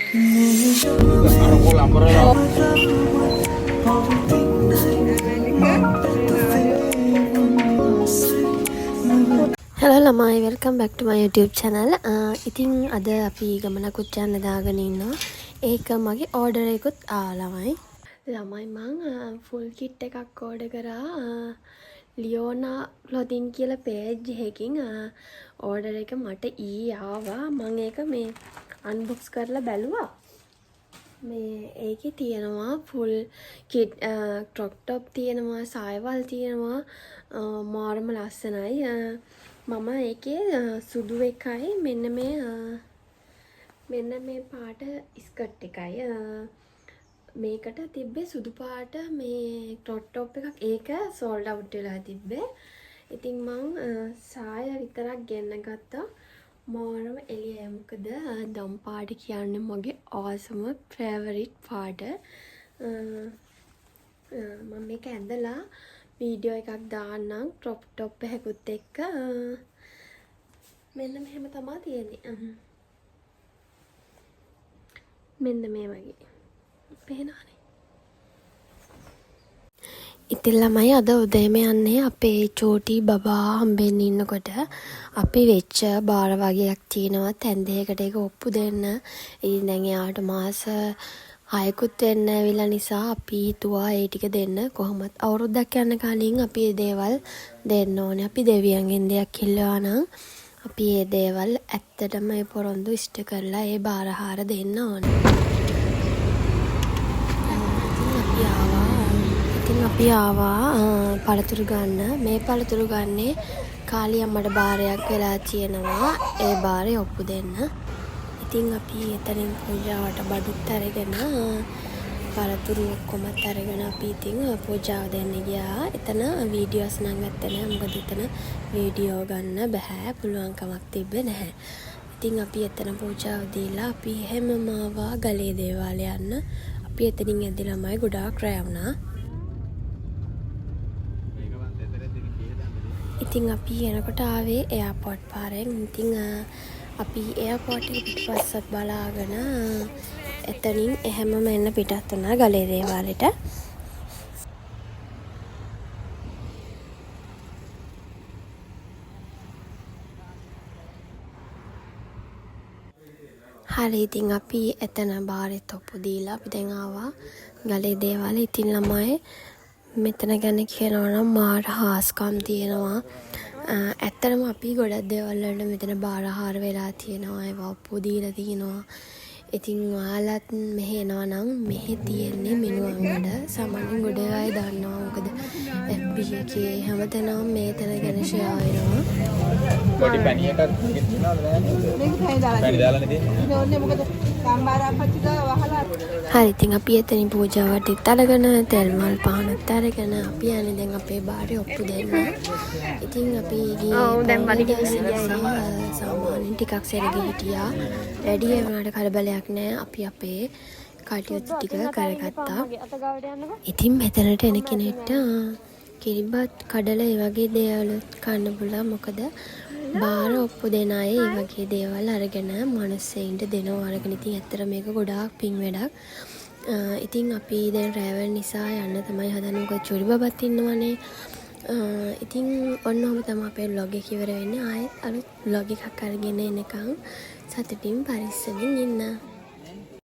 Hello ළමයි, welcome back to my YouTube channel. ඉතින් අද අපි ගමනකුත් යන්න දාගෙන ඉන්නවා. ඒක මගේ order එකකුත් ළමයි. ළමයි මං full kit එකක් order කරා. Leona clothing කියලා page එකකින් order එක මට ආවා. මං ඒක මේ unbox කරලා බැලුවා. මේ ඒකේ තියෙනවා full kit crop top තියෙනවා, සායවල් තියෙනවා. මාරම ලස්සනයි. මම ඒකේ සුදු එකයි මෙන්න මේ පාට ස්කර්ට් එකයි මේකට තිබ්බේ සුදු පාට මේ ක්‍රොප් টොප් එකක් ඒක සෝල්ඩ් අවුට් වෙලා තිබ්බේ. ඉතින් මං සාය විතරක් ගෙන්න ගත්තා. මාරම එළියයි මොකද දම් පාට කියන්නේ මගේ awesome favorite පාට. මම මේක ඇඳලා වීඩියෝ එකක් දාන්නම් ක්‍රොප් টොප් එකකුත් එක්ක. මෙන්න මෙහෙම තමයි තියෙන්නේ. මෙන්න මේ වගේ. පේනවනේ. ඉතින් ළමයි අද උදේම යන්නේ අපේ චෝටි බබා හම්බෙන්න ඉන්නකොට අපි වෙච්ච බාර වගේක් තියෙනවා තැන්දේකට ඒක ඔප්පු දෙන්න. ඉතින් දැන් එයාට මාස 6කුත් වෙන්න ඇවිල්ලා නිසා අපි හිතුවා ඒ ටික දෙන්න. කොහොමත් අවුරුද්දක් යන කලින් අපි මේ දේවල් දෙන්න ඕනේ. අපි දෙවියන්ගෙන් දෙයක් ඉල්ලුවා නම් අපි මේ දේවල් ඇත්තටම ඒ පොරොන්දු ඉෂ්ට කරලා ඒ බාරහාර දෙන්න ඕනේ. අපි ආවා පළතුරු ගන්න. මේ පළතුරු ගන්නේ කාලි අම්මට බාරයක් වෙලා තියෙනවා. ඒ බාරේ ඔප්පු දෙන්න. ඉතින් අපි එතනින් පූජාවට බඩුත් අරගෙන පළතුරු ඔක්කොමත් අරගෙන අපි ඉතින් පූජාව දෙන්න ගියා. එතන වීඩියෝස් නම් ගත්තේ නැහැ. මොකද එතන වීඩියෝ ගන්න බෑ. පුළුවන් කමක් තිබ්බේ නැහැ. ඉතින් අපි එතන පූජාව දීලා අපි හැමම ආවා ගලේ දේවාලය යන්න. අපි එතනින් ඇදලාමයි ගොඩාක් රැ වුණා. ඉතින් අපි එනකොට ආවේ එයාපෝට් පාරෙන්. ඉතින් අපි එයාපෝට් එක පිටපස්සත් බලාගෙන එතනින් එහෙමම එන්න පිටත් වුණා ගලේ දේවාලෙට. හරි ඉතින් අපි එතන බාරෙත් ඔප්පු දීලා අපි දැන් ආවා ගලේ දේවාලෙ. ඉතින් ළමයි මෙතන ගැන කියනවා නම් මාර හාස්කම් තියෙනවා. ඇත්තටම අපි ගොඩක් දේවල් වලට මෙතන බාරහාර වෙලා තියෙනවා. ඒවා ඔප්පු දීලා තියෙනවා. ඉතින් ඔයාලත් මෙහෙ එනවා නම් මෙහෙ තියෙන්නේ මිනුවන් වල. සාමාන්‍යයෙන් ගොඩ අය දන්නවා. මොකද FB එකේ හැමතැනම මේ තැන ගැන ෂෙයා වෙනවා. පොඩි පැණි එකක් තියෙනවද නේද? මේක පැණි දාලා නෙදී. ඕනේ මොකද සම්බාරපච්චිද වහලා. හරි ඉතින් අපි එතනින් පූජාවටත් අරගෙන තෙල් මල් පහනත් අරගෙන අපි යන්නේ දැන් අපේ බාරේ ඔප්පු දෙන්න. ඉතින් අපි ගියේ දැන් සාමාන්‍යයෙන් ටිකක් සැරගි හිටියා. රෙඩි වුණාට කලබලයක් නැහැ. අපි අපේ කටයුතු ටික කරගත්තා. ඉතින් මෙතනට එන කෙනෙක්ට කිරිබත් කඩල ඒ වගේ දේවල් කන්න පුළුවන්. මොකද බාර ඔප්පු දෙන අය ඒ වගේ දේවල් අරගෙන මිනිස්සෙයින්ට දෙනවා අරගෙන. ඉතින් ඇත්තට මේක ගොඩාක් පින් වැඩක්. ඉතින් අපි දැන් රැවල් නිසා යන්න තමයි හදන්නේ. මොකද චොරි බබත් ඉන්නවනේ. ඉතින් ඔන්නෝම තමයි අපේ vlog එක ඉවර වෙන්නේ. ආයෙත් අලුත් vlog එකක් අරගෙන එනකම් සතුටින් පරිස්සමින් ඉන්න.